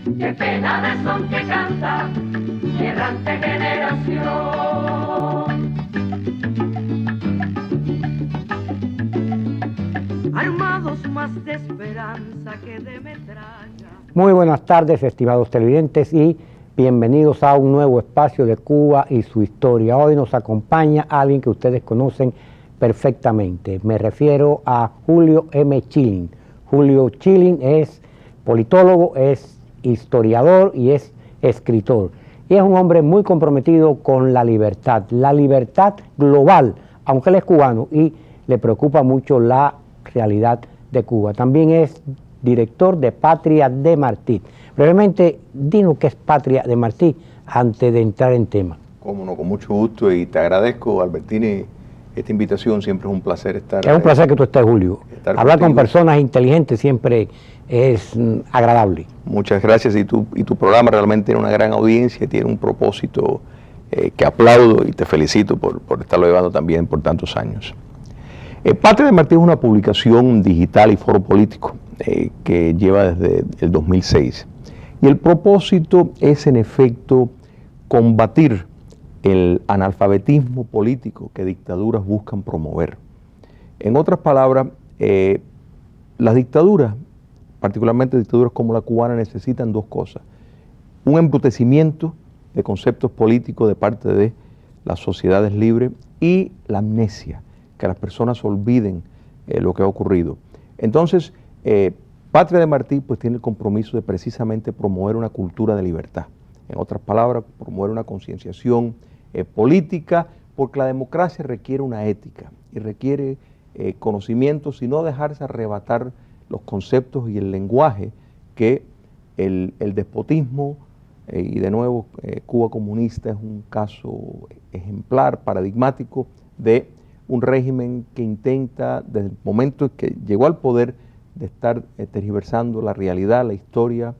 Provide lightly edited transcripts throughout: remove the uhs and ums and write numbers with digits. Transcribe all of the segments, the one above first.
qué pena de son que canta mi errante generación. Armados más de esperanza que de metralla. Muy buenas tardes, estimados televidentes, y bienvenidos a un nuevo espacio de Cuba y su historia. Hoy nos acompaña alguien que ustedes conocen perfectamente. Me refiero a Julio M. Schilling. Julio Schilling es politólogo, es historiador y es escritor. Y es un hombre muy comprometido con la libertad global, aunque él es cubano y le preocupa mucho la realidad de Cuba. También es director de Patria de Martí. Brevemente, dinos qué es Patria de Martí antes de entrar en tema. Cómo no, con mucho gusto, y te agradezco, Albertini, esta invitación. Siempre es un placer estar. Es un placer que tú estés, Julio. Hablar con personas inteligentes siempre es agradable. Muchas gracias, y tu programa realmente tiene una gran audiencia y tiene un propósito que aplaudo, y te felicito por estarlo llevando también por tantos años. Patria de Martí es una publicación digital y foro político que lleva desde el 2006. Y el propósito es, en efecto, combatir el analfabetismo político que dictaduras buscan promover. En otras palabras, las dictaduras, particularmente dictaduras como la cubana, necesitan dos cosas: un embrutecimiento de conceptos políticos de parte de las sociedades libres y la amnesia, que las personas olviden lo que ha ocurrido. Entonces, Patria de Martí pues tiene el compromiso de precisamente promover una cultura de libertad. En otras palabras, promover una concienciación política, porque la democracia requiere una ética y requiere conocimientos, y no dejarse arrebatar los conceptos y el lenguaje que el despotismo, y de nuevo Cuba comunista es un caso ejemplar, paradigmático de un régimen que intenta, desde el momento en que llegó al poder, de estar tergiversando la realidad, la historia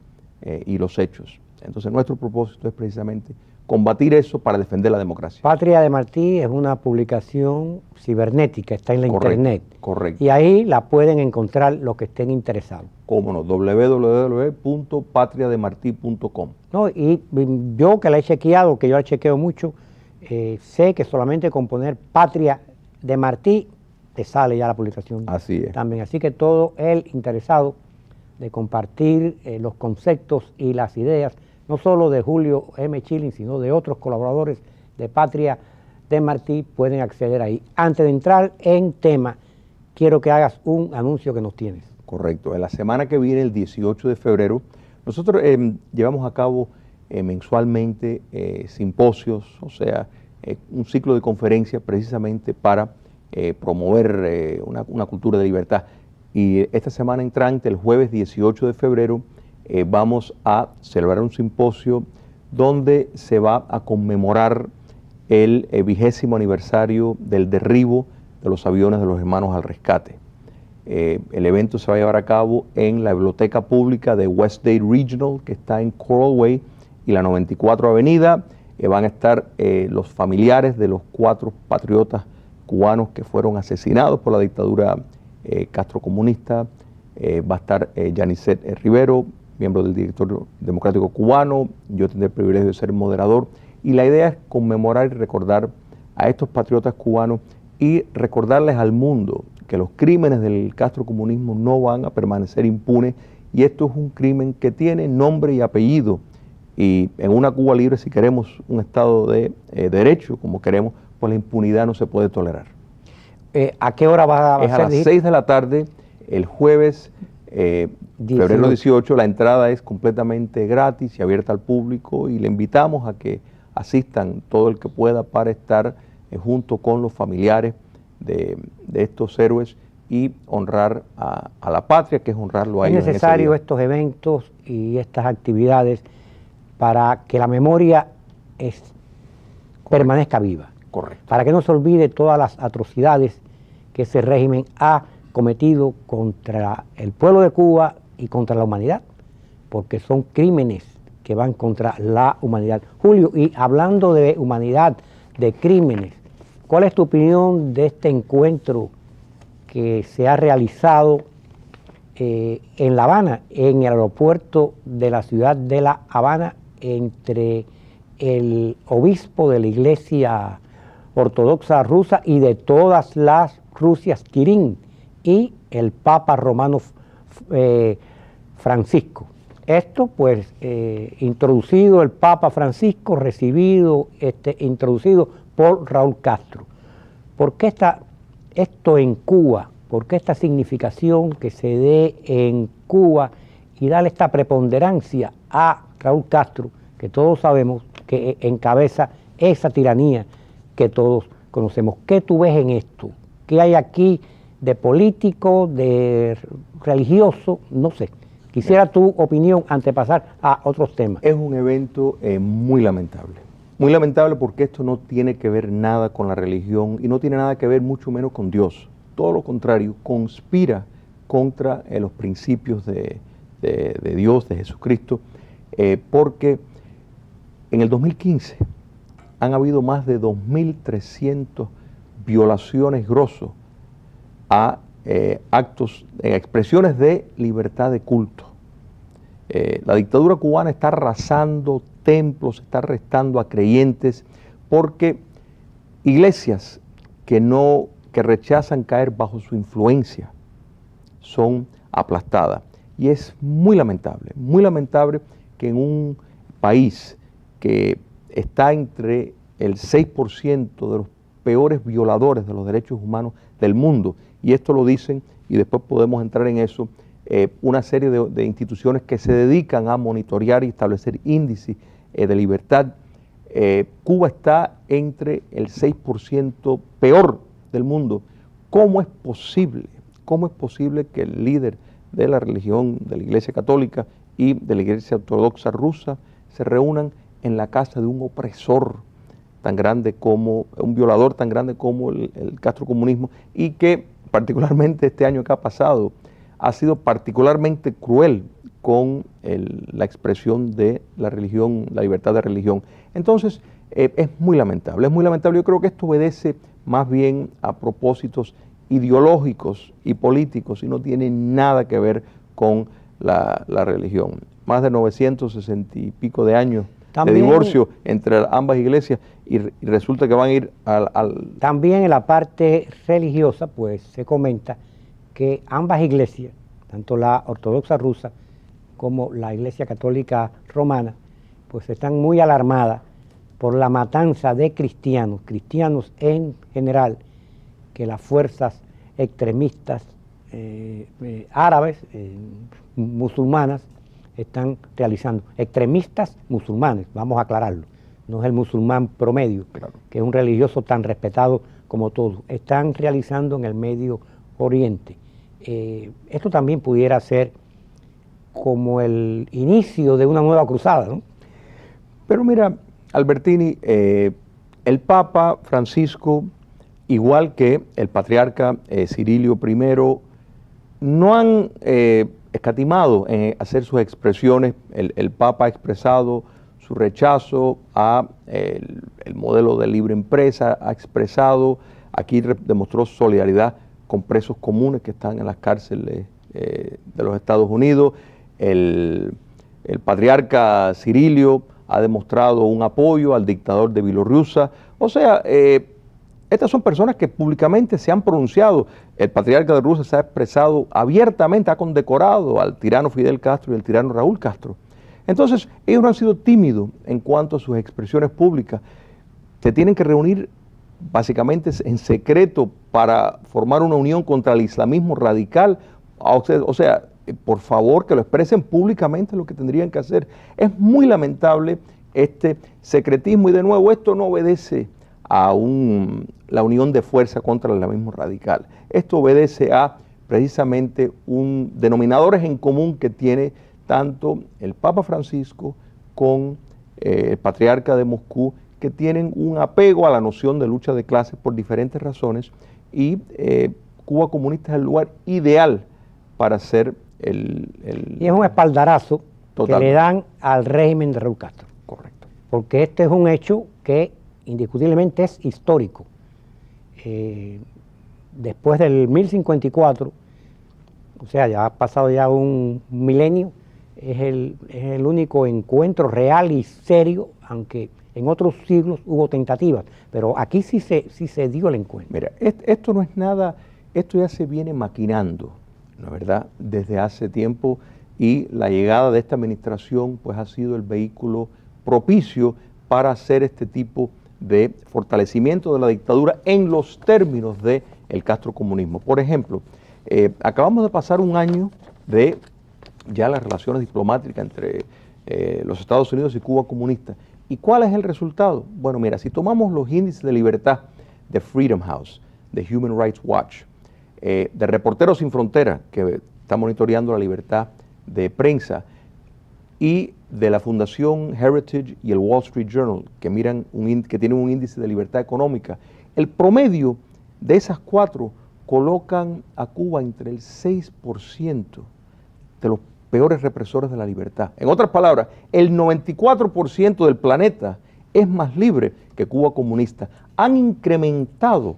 y los hechos. Entonces nuestro propósito es precisamente combatir eso para defender la democracia. Patria de Martí es una publicación cibernética, está en la internet. Correcto. Y ahí la pueden encontrar los que estén interesados. Cómo no, www.patriademarti.com. No, y yo que la he chequeado, que yo la chequeo mucho, sé que solamente con poner Patria de Martí te sale ya la publicación. Así es. También, así que todo el interesado de compartir los conceptos y las ideas, no solo de Julio M. Schilling, sino de otros colaboradores de Patria de Martí, pueden acceder ahí. Antes de entrar en tema, quiero que hagas un anuncio que nos tienes. Correcto. En la semana que viene, el 18 de febrero, nosotros llevamos a cabo mensualmente simposios, o sea, un ciclo de conferencias precisamente para promover una cultura de libertad. Y esta semana entrante, el jueves 18 de febrero, vamos a celebrar un simposio donde se va a conmemorar el 20º aniversario del derribo de los aviones de los hermanos al rescate. El evento se va a llevar a cabo en la biblioteca pública de Westdale Regional, que está en Coral Way y la 94 Avenida. Van a estar los familiares de los 4 patriotas cubanos que fueron asesinados por la dictadura castrocomunista. Va a estar Yanicet Rivero, miembro del Directorio Democrático Cubano. Yo tendré el privilegio de ser moderador, y la idea es conmemorar y recordar a estos patriotas cubanos y recordarles al mundo que los crímenes del castrocomunismo no van a permanecer impunes, y esto es un crimen que tiene nombre y apellido. Y en una Cuba libre, si queremos un Estado de derecho, como queremos, pues la impunidad no se puede tolerar. ¿A qué hora va a ser? Es a las 6 de la tarde, el jueves, febrero 18. La entrada es completamente gratis y abierta al público, y le invitamos a que asistan todo el que pueda para estar junto con los familiares de estos héroes y honrar a la patria, que es honrarlo a ellos. Es necesario estos eventos y estas actividades para que la memoria permanezca viva. Correcto. Para que no se olvide todas las atrocidades que ese régimen ha cometido contra el pueblo de Cuba y contra la humanidad, porque son crímenes que van contra la humanidad. Julio, y hablando de humanidad, de crímenes, ¿cuál es tu opinión de este encuentro que se ha realizado en La Habana, en el aeropuerto de la ciudad de La Habana, entre el obispo de la Iglesia Ortodoxa Rusa y de todas las Rusias, Kirín, y el Papa Romano Francisco. Esto, pues, introducido el Papa Francisco, recibido, introducido por Raúl Castro. ¿Por qué esto en Cuba? ¿Por qué esta significación que se dé en Cuba y darle esta preponderancia a Raúl Castro, que todos sabemos que encabeza esa tiranía que todos conocemos? ¿Qué tú ves en esto? ¿Qué hay aquí de político, de religioso? No sé. Quisiera tu opinión antes de pasar a otros temas. Es un evento muy lamentable. Muy lamentable porque esto no tiene que ver nada con la religión y no tiene nada que ver mucho menos con Dios. Todo lo contrario, conspira contra los principios de Dios, de Jesucristo, porque en el 2015 han habido más de 2.300 violaciones grosas a actos, expresiones de libertad de culto. La dictadura cubana está arrasando templos, está arrestando a creyentes, porque iglesias que rechazan caer bajo su influencia son aplastadas. Y es muy lamentable que en un país que está entre el 6% de los peores violadores de los derechos humanos del mundo, y esto lo dicen, y después podemos entrar en eso, una serie de instituciones que se dedican a monitorear y establecer índices de libertad. Cuba está entre el 6% peor del mundo. ¿Cómo es posible? ¿Cómo es posible que el líder de la religión, de la Iglesia Católica y de la Iglesia Ortodoxa Rusa se reúnan en la casa de un opresor tan grande como, un violador tan grande como el castrocomunismo, y que particularmente este año que ha pasado ha sido particularmente cruel con la expresión de la religión, la libertad de religión? Entonces, es muy lamentable, es muy lamentable. Yo creo que esto obedece más bien a propósitos ideológicos y políticos y no tiene nada que ver con la religión. Más de 960 y pico de años también, de divorcio entre ambas iglesias, y resulta que van a ir al... También en la parte religiosa, pues se comenta que ambas iglesias, tanto la ortodoxa rusa como la Iglesia Católica Romana, pues están muy alarmadas por la matanza de cristianos en general, que las fuerzas extremistas árabes, musulmanas, están realizando. Extremistas musulmanes, vamos a aclararlo, no es el musulmán promedio, claro, que es un religioso tan respetado como todos. Están realizando en el Medio Oriente. Esto también pudiera ser como el inicio de una nueva cruzada, ¿no? Pero mira, Albertini, el Papa Francisco, igual que el patriarca Cirilio I, no han escatimado en hacer sus expresiones. El Papa ha expresado su rechazo a el modelo de libre empresa, ha expresado, aquí demostró solidaridad con presos comunes que están en las cárceles de los Estados Unidos. El patriarca Cirilio ha demostrado un apoyo al dictador de Bielorrusia. O sea, estas son personas que públicamente se han pronunciado. El patriarca de Rusia se ha expresado abiertamente, ha condecorado al tirano Fidel Castro y al tirano Raúl Castro. Entonces, ellos no han sido tímidos en cuanto a sus expresiones públicas. Se tienen que reunir básicamente en secreto para formar una unión contra el islamismo radical. O sea, por favor, que lo expresen públicamente, lo que tendrían que hacer. Es muy lamentable este secretismo, y de nuevo, esto no obedece a la unión de fuerza contra el islamismo radical. Esto obedece a precisamente denominadores en común que tiene tanto el Papa Francisco con el patriarca de Moscú, que tienen un apego a la noción de lucha de clases por diferentes razones, y Cuba comunista es el lugar ideal para hacer y es un espaldarazo que le dan al régimen de Raúl Castro. Correcto. Porque este es un hecho que indiscutiblemente es histórico. Después del 1054, o sea, ya ha pasado ya un milenio, es el único encuentro real y serio, aunque en otros siglos hubo tentativas, pero aquí sí se dio el encuentro. Mira, esto no es nada, esto ya se viene maquinando, ¿no es verdad?, desde hace tiempo, y la llegada de esta administración pues ha sido el vehículo propicio para hacer este tipo de fortalecimiento de la dictadura en los términos del castrocomunismo. Por ejemplo, acabamos de pasar un año de ya las relaciones diplomáticas entre los Estados Unidos y Cuba comunista. ¿Y cuál es el resultado? Bueno, mira, si tomamos los índices de libertad de Freedom House, de Human Rights Watch, de Reporteros Sin Fronteras, que está monitoreando la libertad de prensa, y de la Fundación Heritage y el Wall Street Journal, que tienen un índice de libertad económica, el promedio de esas cuatro colocan a Cuba entre el 6% de los peores represores de la libertad. En otras palabras, el 94% del planeta es más libre que Cuba comunista. Han incrementado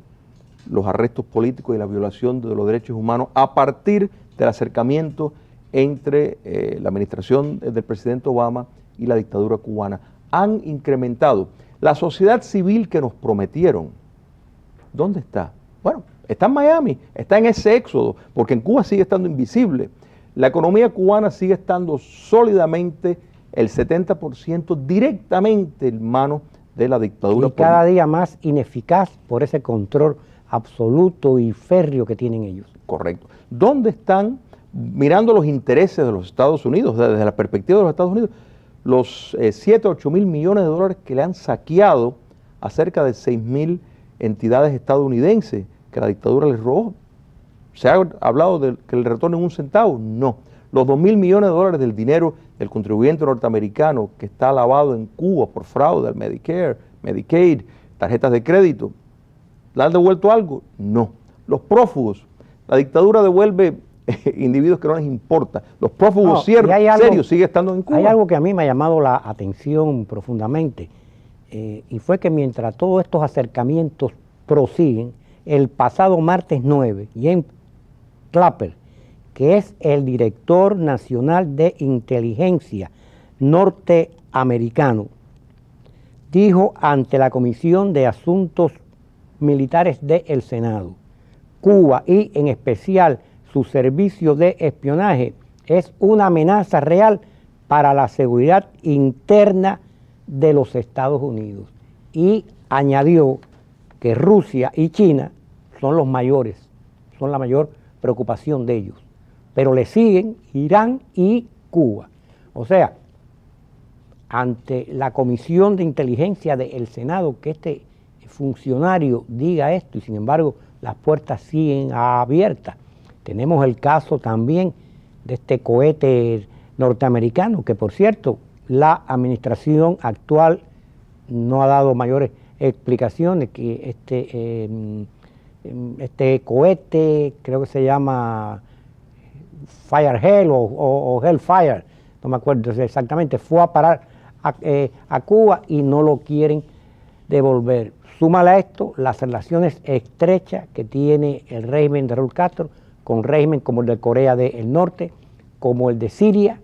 los arrestos políticos y la violación de los derechos humanos a partir del acercamiento entre la administración del presidente Obama y la dictadura cubana. Han incrementado. La sociedad civil que nos prometieron, ¿dónde está? Bueno, está en Miami, está en ese éxodo, porque en Cuba sigue estando invisible. La economía cubana sigue estando sólidamente, el 70% directamente en manos de la dictadura. Y cada día más ineficaz por ese control absoluto y férreo que tienen ellos. Correcto. ¿Dónde están, mirando los intereses de los Estados Unidos, desde la perspectiva de los Estados Unidos, los 7 o 8 mil millones de dólares que le han saqueado a cerca de 6.000 entidades estadounidenses que la dictadura les robó? ¿Se ha hablado de que le retornen un centavo? No. Los 2.000 millones de dólares del dinero del contribuyente norteamericano que está lavado en Cuba por fraude al Medicare, Medicaid, tarjetas de crédito, ¿le han devuelto algo? No. Los prófugos, la dictadura devuelve individuos que no les importa. Los prófugos serios siguen estando en Cuba. Hay algo que a mí me ha llamado la atención profundamente, y fue que mientras todos estos acercamientos prosiguen, el pasado martes 9, James Clapper, que es el director nacional de inteligencia norteamericano, dijo ante la Comisión de Asuntos Militares del Senado: Cuba y en especial su servicio de espionaje es una amenaza real para la seguridad interna de los Estados Unidos. Y añadió que Rusia y China son los mayores, son la mayor preocupación de ellos, pero le siguen Irán y Cuba. O sea, ante la Comisión de Inteligencia del Senado, que este funcionario diga esto, y sin embargo las puertas siguen abiertas. Tenemos el caso también de este cohete norteamericano, que por cierto, la administración actual no ha dado mayores explicaciones, que este cohete, creo que se llama Firehell o Hellfire, no me acuerdo exactamente, fue a parar a Cuba y no lo quieren devolver. Súmale a esto las relaciones estrechas que tiene el régimen de Raúl Castro con régimen como el de Corea del Norte, como el de Siria,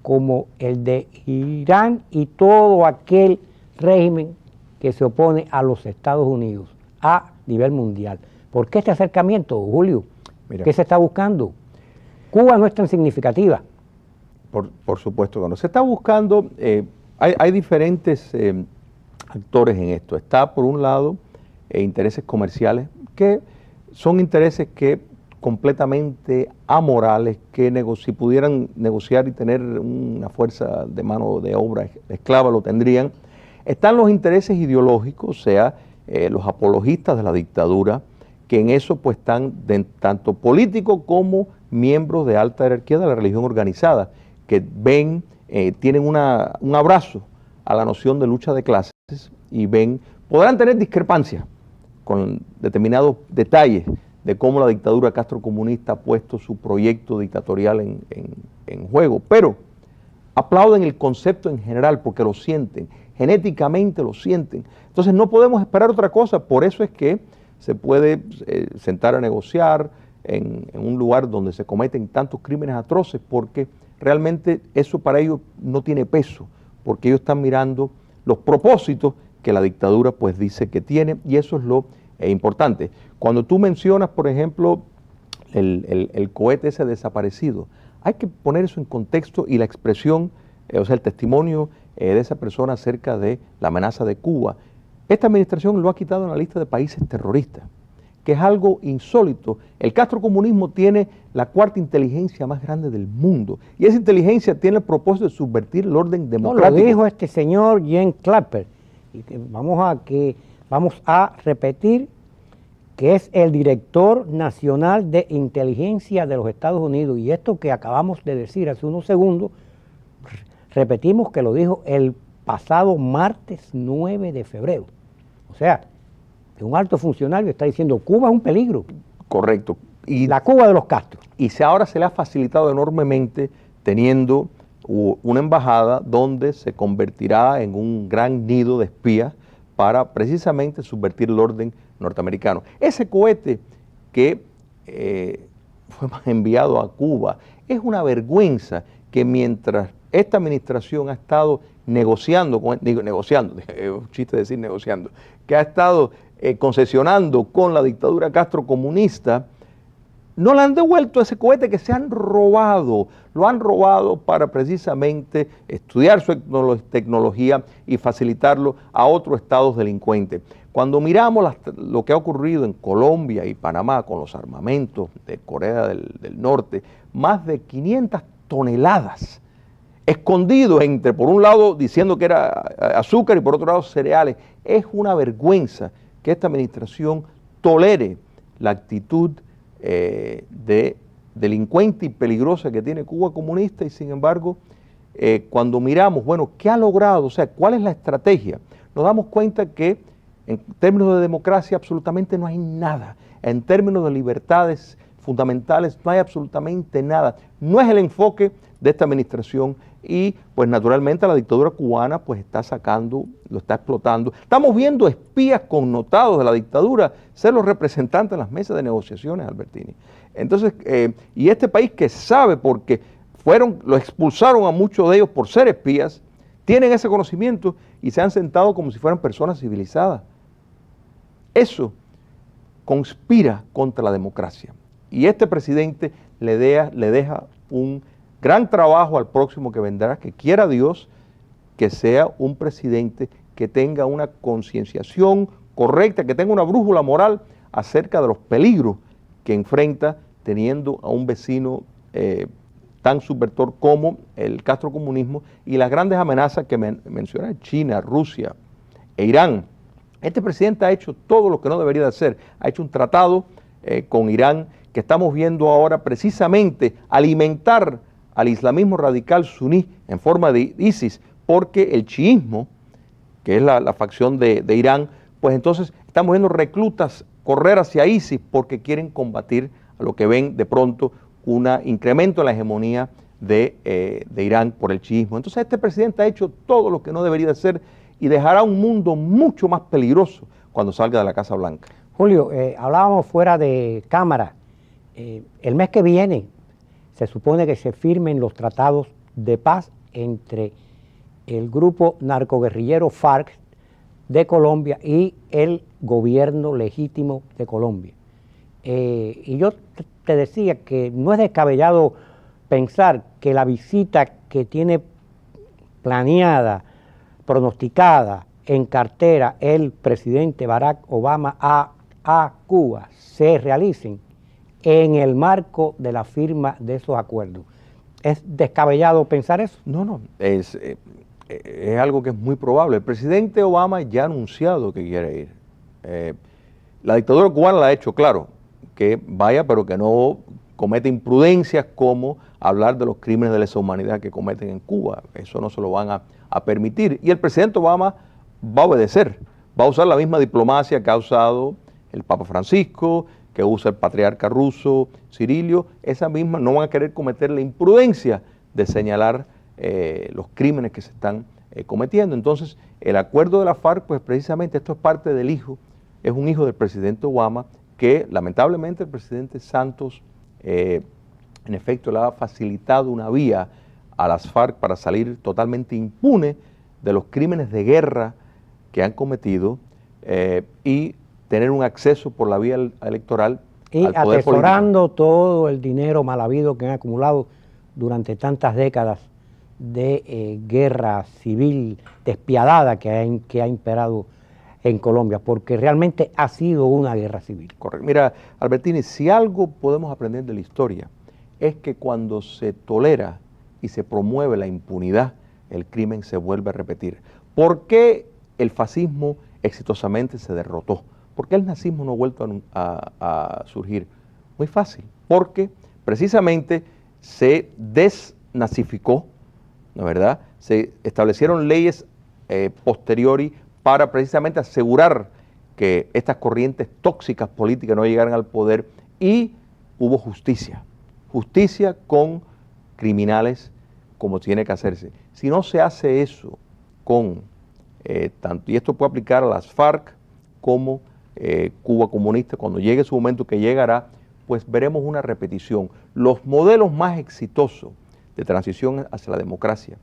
como el de Irán y todo aquel régimen que se opone a los Estados Unidos a nivel mundial. ¿Por qué este acercamiento, Julio? Mira, ¿qué se está buscando? Cuba no es tan significativa. Por supuesto que no. Se está buscando, hay diferentes actores en esto. Está, por un lado, intereses comerciales, que son intereses que completamente amorales, que si pudieran negociar y tener una fuerza de mano de obra esclava, lo tendrían. Están los intereses ideológicos, o sea, los apologistas de la dictadura, que en eso pues están tanto políticos como miembros de alta jerarquía de la religión organizada, que ven, tienen un abrazo a la noción de lucha de clases y podrán tener discrepancias con determinados detalles de cómo la dictadura castrocomunista ha puesto su proyecto dictatorial en juego, pero aplauden el concepto en general porque lo sienten, genéticamente lo sienten. Entonces no podemos esperar otra cosa, por eso es que se puede sentar a negociar, en un lugar donde se cometen tantos crímenes atroces, porque realmente eso para ellos no tiene peso, porque ellos están mirando los propósitos que la dictadura pues dice que tiene, y eso es lo importante. Cuando tú mencionas, por ejemplo, el cohete ese desaparecido, hay que poner eso en contexto, y la expresión, o sea, el testimonio de esa persona acerca de la amenaza de Cuba. Esta administración lo ha quitado en la lista de países terroristas, que es algo insólito. El castrocomunismo tiene la cuarta inteligencia más grande del mundo, y esa inteligencia tiene el propósito de subvertir el orden democrático. No, lo dijo este señor Jens Clapper, y que vamos a repetir que es el director nacional de inteligencia de los Estados Unidos, y esto que acabamos de decir hace unos segundos, repetimos que lo dijo el pasado martes 9 de febrero. O sea, que un alto funcionario está diciendo Cuba es un peligro. Correcto. Y la Cuba de los Castro. Y ahora se le ha facilitado enormemente teniendo una embajada donde se convertirá en un gran nido de espías para precisamente subvertir el orden norteamericano. Ese cohete que fue enviado a Cuba, es una vergüenza que mientras esta administración ha estado negociando, es un chiste decir negociando, que ha estado concesionando con la dictadura castrocomunista, no le han devuelto ese cohete que se han robado. Lo han robado para precisamente estudiar su tecnología y facilitarlo a otros estados delincuentes. Cuando miramos lo que ha ocurrido en Colombia y Panamá con los armamentos de Corea del Norte, más de 500 toneladas escondidos entre, por un lado, diciendo que era azúcar y por otro lado cereales. Es una vergüenza que esta administración tolere la actitud de delincuente y peligrosa que tiene Cuba comunista, y sin embargo, cuando miramos, bueno, ¿qué ha logrado? O sea, ¿cuál es la estrategia? Nos damos cuenta que en términos de democracia absolutamente no hay nada. En términos de libertades fundamentales no hay absolutamente nada. No es el enfoque de esta administración, y pues naturalmente la dictadura cubana pues está sacando, lo está explotando. Estamos viendo espías connotados de la dictadura ser los representantes en las mesas de negociaciones, Albertini. Entonces, y este país que sabe, porque lo expulsaron a muchos de ellos por ser espías, tienen ese conocimiento y se han sentado como si fueran personas civilizadas. Eso conspira contra la democracia. Y este presidente le deja un gran trabajo al próximo que vendrá, que quiera Dios que sea un presidente que tenga una concienciación correcta, que tenga una brújula moral acerca de los peligros que enfrenta teniendo a un vecino tan subvertor como el castrocomunismo, y las grandes amenazas que menciona China, Rusia e Irán. Este presidente ha hecho todo lo que no debería de hacer. Ha hecho un tratado con Irán que estamos viendo ahora precisamente alimentar al islamismo radical suní en forma de ISIS, porque el chiismo, que es la facción de Irán, pues entonces estamos viendo reclutas correr hacia ISIS porque quieren combatir a lo que ven de pronto un incremento en la hegemonía de Irán por el chiismo. Entonces este presidente ha hecho todo lo que no debería hacer y dejará un mundo mucho más peligroso cuando salga de la Casa Blanca. Julio, hablábamos fuera de cámara, el mes que viene se supone que se firmen los tratados de paz entre el grupo narcoguerrillero FARC de Colombia y el gobierno legítimo de Colombia. Y yo te decía que no es descabellado pensar que la visita que tiene planeada, pronosticada, en cartera el presidente Barack Obama a Cuba se realicen en el marco de la firma de esos acuerdos. ¿Es descabellado pensar eso? No, es algo que es muy probable. El presidente Obama ya ha anunciado que quiere ir. La dictadura cubana la ha hecho claro, que vaya, pero que no cometa imprudencias como hablar de los crímenes de lesa humanidad que cometen en Cuba. Eso no se lo van a permitir. Y el presidente Obama va a obedecer, va a usar la misma diplomacia que ha usado el Papa Francisco, que usa el patriarca ruso Cirilio. Esa misma, no van a querer cometer la imprudencia de señalar los crímenes que se están cometiendo. Entonces, el acuerdo de la FARC, pues precisamente esto es parte del hijo, es un hijo del presidente Obama, que lamentablemente el presidente Santos en efecto le ha facilitado una vía a las FARC para salir totalmente impune de los crímenes de guerra que han cometido y tener un acceso por la vía electoral y al poder atesorando político. todo el dinero mal habido que han acumulado durante tantas décadas de guerra civil despiadada que ha imperado en Colombia, porque realmente ha sido una guerra civil. Correcto. Mira, Albertini, si algo podemos aprender de la historia es que cuando se tolera y se promueve la impunidad, el crimen se vuelve a repetir. ¿Por qué el fascismo exitosamente se derrotó? ¿Por qué el nazismo no ha vuelto a surgir? Muy fácil, porque precisamente se desnazificó, ¿no es verdad? Se establecieron leyes posteriori para precisamente asegurar que estas corrientes tóxicas políticas no llegaran al poder y hubo justicia. Justicia con criminales como tiene que hacerse. Si no se hace eso con tanto, y esto puede aplicar a las FARC como Cuba comunista, cuando llegue su momento que llegará, pues veremos una repetición. Los modelos más exitosos de transición hacia la democracia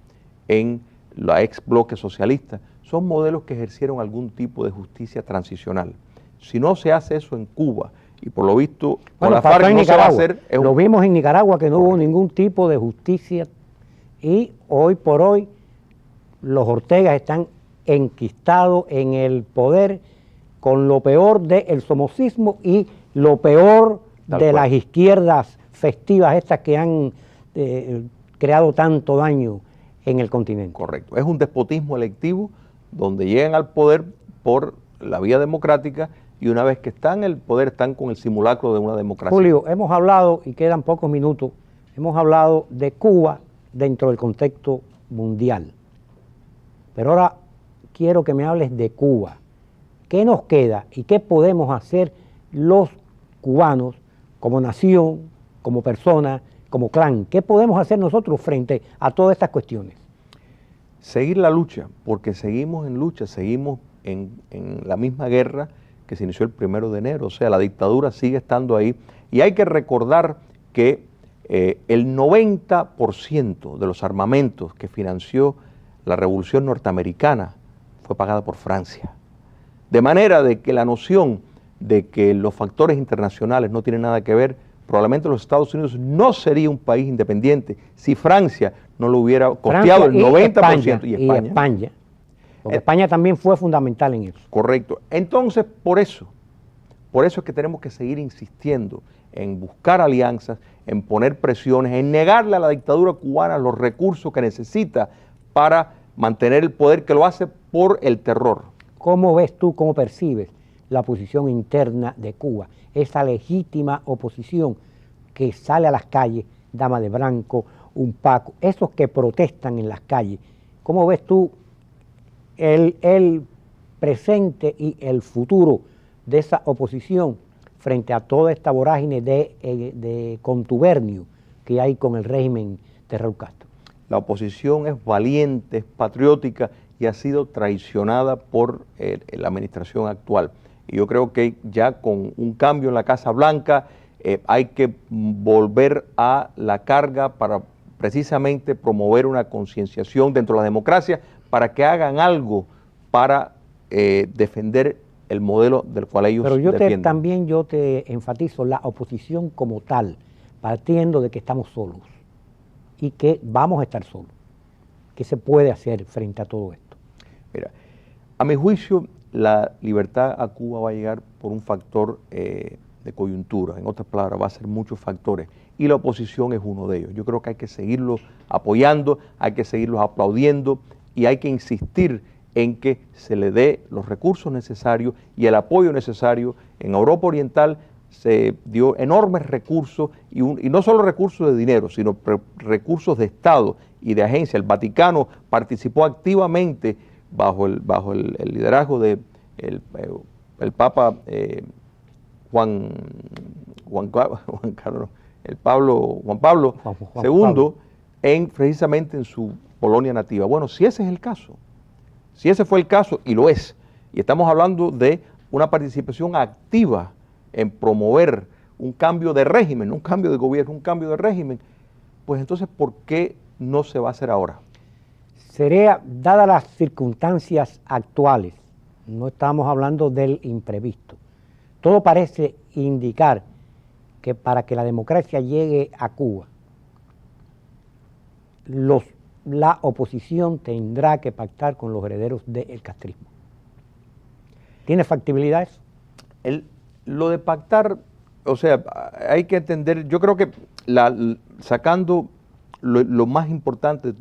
en la ex bloque socialista son modelos que ejercieron algún tipo de justicia transicional. Si no se hace eso en Cuba, y por lo visto con la FARC no se va a hacer... Lo vimos en Nicaragua, que no hubo ningún tipo de justicia, y hoy por hoy los Ortegas están enquistados en el poder con lo peor del somocismo y lo peor de las izquierdas festivas estas que han creado tanto daño en el continente. Correcto. Es un despotismo electivo donde llegan al poder por la vía democrática y una vez que están en el poder están con el simulacro de una democracia. Julio, hemos hablado, y quedan pocos minutos, hemos hablado de Cuba dentro del contexto mundial. Pero ahora quiero que me hables de Cuba. ¿Qué nos queda y qué podemos hacer los cubanos como nación, como persona, como clan? ¿Qué podemos hacer nosotros frente a todas estas cuestiones? Seguir la lucha, porque seguimos en lucha, seguimos en la misma guerra que se inició el 1 de enero, o sea, la dictadura sigue estando ahí y hay que recordar que el 90% de los armamentos que financió la Revolución Norteamericana fue pagada por Francia. De manera de que la noción de que los factores internacionales no tienen nada que ver, probablemente los Estados Unidos no sería un país independiente si Francia no lo hubiera costeado el 90% y España. Porque España también fue fundamental en eso. Correcto. Entonces, por eso es que tenemos que seguir insistiendo en buscar alianzas, en poner presiones, en negarle a la dictadura cubana los recursos que necesita para mantener el poder, que lo hace por el terror. ¿Cómo ves tú, cómo percibes la posición interna de Cuba? Esa legítima oposición que sale a las calles, Dama de Blanco, UNPACO, esos que protestan en las calles. ¿Cómo ves tú el presente y el futuro de esa oposición frente a toda esta vorágine de contubernio que hay con el régimen de Raúl Castro? La oposición es valiente, es patriótica y ha sido traicionada por la administración actual. Y yo creo que ya con un cambio en la Casa Blanca hay que volver a la carga para precisamente promover una concienciación dentro de la democracia para que hagan algo para defender el modelo del cual ellos defienden. Pero también yo te enfatizo la oposición como tal, partiendo de que estamos solos y que vamos a estar solos. ¿Qué se puede hacer frente a todo esto? Mira, a mi juicio, la libertad a Cuba va a llegar por un factor de coyuntura. En otras palabras, va a ser muchos factores. Y la oposición es uno de ellos. Yo creo que hay que seguirlos apoyando, hay que seguirlos aplaudiendo y hay que insistir en que se le dé los recursos necesarios y el apoyo necesario. En Europa Oriental se dio enormes recursos y no solo recursos de dinero, sino recursos de Estado y de agencia. El Vaticano participó activamente bajo el liderazgo de el Papa Juan Pablo II precisamente en su Polonia nativa. Bueno, si ese es el caso, si ese fue el caso, y lo es, y estamos hablando de una participación activa en promover un cambio de régimen, no un cambio de gobierno, un cambio de régimen, pues entonces, ¿por qué no se va a hacer ahora? Sería, dadas las circunstancias actuales, no estamos hablando del imprevisto, todo parece indicar que para que la democracia llegue a Cuba, la oposición tendrá que pactar con los herederos del castrismo. ¿Tiene factibilidad eso? Lo de pactar, o sea, hay que entender, yo creo que sacando lo más importante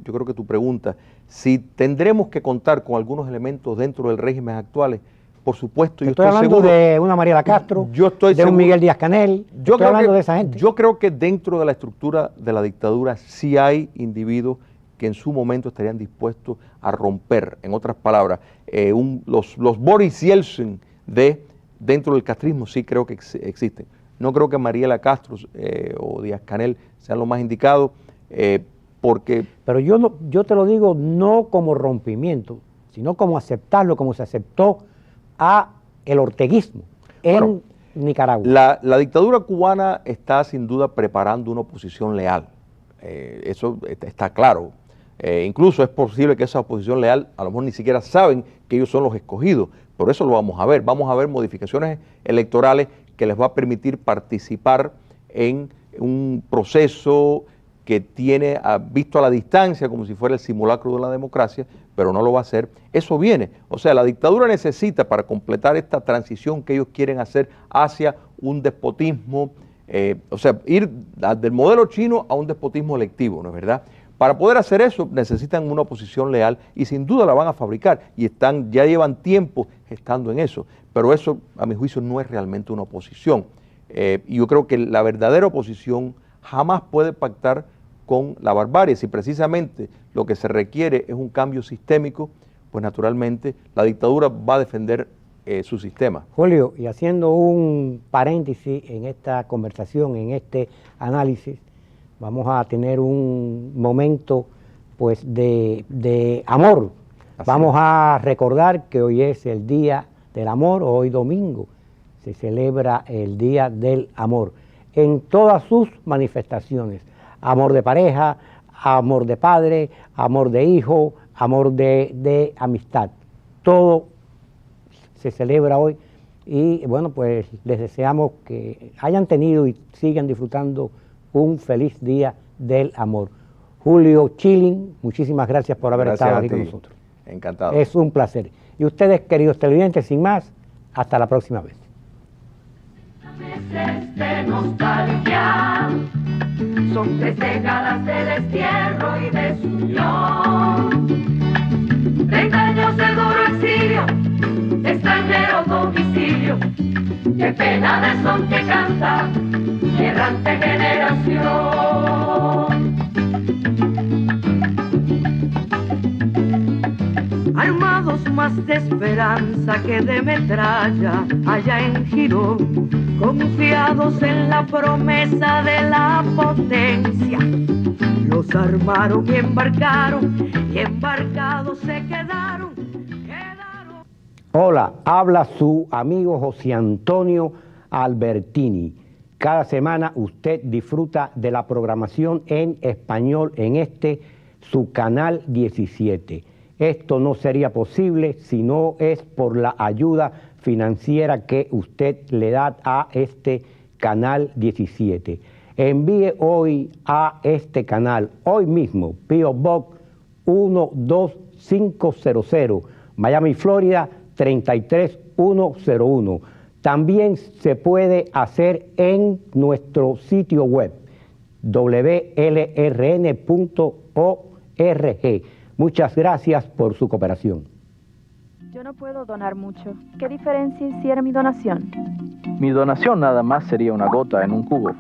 yo creo que tu pregunta, si tendremos que contar con algunos elementos dentro del régimen actuales, por supuesto, yo estoy hablando seguro de una Mariela Castro, de un Miguel Díaz-Canel, estoy hablando de esa gente. Yo creo que dentro de la estructura de la dictadura sí hay individuos que en su momento estarían dispuestos a romper, en otras palabras, los Boris Yeltsin dentro del castrismo sí creo que existen. No creo que Mariela Castro o Díaz-Canel sean los más indicados, porque... Pero yo te lo digo no como rompimiento, sino como aceptarlo, como se aceptó a el orteguismo en Nicaragua. La dictadura cubana está sin duda preparando una oposición leal, eso está claro. Incluso es posible que esa oposición leal a lo mejor ni siquiera saben que ellos son los escogidos, pero eso lo vamos a ver. Vamos a ver modificaciones electorales que les va a permitir participar en un proceso que tiene visto a la distancia como si fuera el simulacro de la democracia, pero no lo va a hacer. Eso viene. O sea, la dictadura necesita para completar esta transición que ellos quieren hacer hacia un despotismo, o sea, ir del modelo chino a un despotismo electivo, ¿no es verdad? Para poder hacer eso necesitan una oposición leal y sin duda la van a fabricar y ya llevan tiempo estando en eso, pero eso a mi juicio no es realmente una oposición. Y yo creo que la verdadera oposición jamás puede pactar con la barbarie. Si precisamente lo que se requiere es un cambio sistémico, pues naturalmente la dictadura va a defender su sistema. Julio, y haciendo un paréntesis en esta conversación, en este análisis, vamos a tener un momento pues de amor. Así vamos es. A recordar que hoy es el Día del Amor, hoy domingo se celebra el Día del Amor en todas sus manifestaciones. Amor de pareja, amor de padre, amor de hijo, amor de amistad. Todo se celebra hoy y bueno, pues les deseamos que hayan tenido y sigan disfrutando un feliz Día del Amor. Julio Chilling, muchísimas gracias por haber estado aquí con nosotros. Encantado. Es un placer. Y ustedes, queridos televidentes, sin más, hasta la próxima vez. Meses de nostalgia, son 3 décadas de destierro y desunión, 30 años de duro exilio, extranjero domicilio, qué pena de son que canta mi errante generación. Armados más de esperanza que de metralla, allá en Girón, confiados en la promesa de la potencia, los armaron y embarcados se quedaron. Hola, habla su amigo José Antonio Albertini. Cada semana usted disfruta de la programación en español en su canal 17. Esto no sería posible si no es por la ayuda financiera que usted le da a este canal 17. Envíe hoy a este canal, hoy mismo, P.O. Box 12500, Miami, Florida 33101. También se puede hacer en nuestro sitio web wlrn.org. Muchas gracias por su cooperación. Yo no puedo donar mucho. ¿Qué diferencia hiciera mi donación? Mi donación nada más sería una gota en un cubo.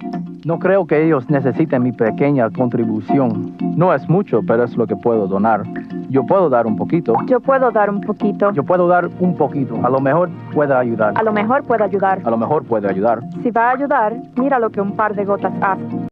No creo que ellos necesiten mi pequeña contribución. No es mucho, pero es lo que puedo donar. Yo puedo dar un poquito. Yo puedo dar un poquito. Yo puedo dar un poquito. A lo mejor pueda ayudar. A lo mejor puedo ayudar. A lo mejor puede ayudar. Si va a ayudar, mira lo que un par de gotas hace.